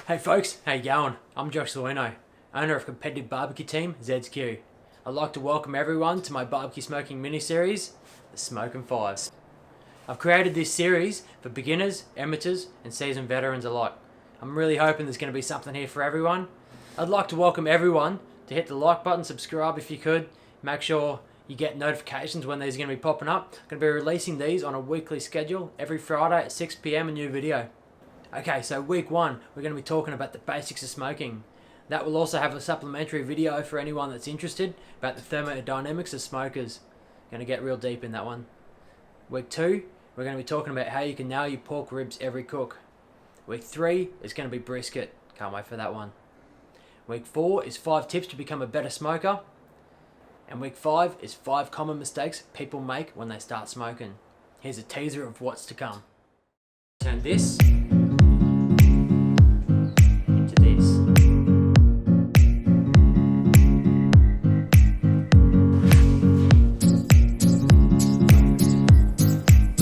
Hey folks, how you going? I'm Josh Luino, owner of competitive barbecue team ZQ. I'd like to welcome everyone to my barbecue smoking mini-series, The Smokin' Fives. I've created this series for beginners, amateurs and seasoned veterans alike. I'm really hoping there's going to be something here for everyone. I'd like to welcome everyone to hit the like button, subscribe if you could. Make sure you get notifications when these are going to be popping up. I'm going to be releasing these on a weekly schedule every Friday at 6 PM a new video. Okay, so week one, we're going to be talking about the basics of smoking. That will also have a supplementary video for anyone that's interested about the thermodynamics of smokers. Going to get real deep in that one. Week two, we're going to be talking about how you can nail your pork ribs every cook. Week three is going to be brisket. Can't wait for that one. Week four is 5 tips to become a better smoker. And week 5 is 5 common mistakes people make when they start smoking. Here's a teaser of what's to come. Turn this into this.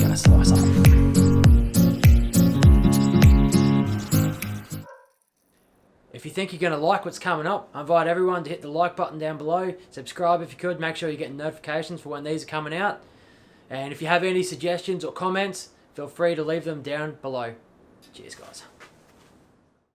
Gonna slice up. If you think you're going to like what's coming up, I invite everyone to hit the like button down below, subscribe if you could, make sure you're getting notifications for when these are coming out. And if you have any suggestions or comments, feel free to leave them down below. Cheers guys.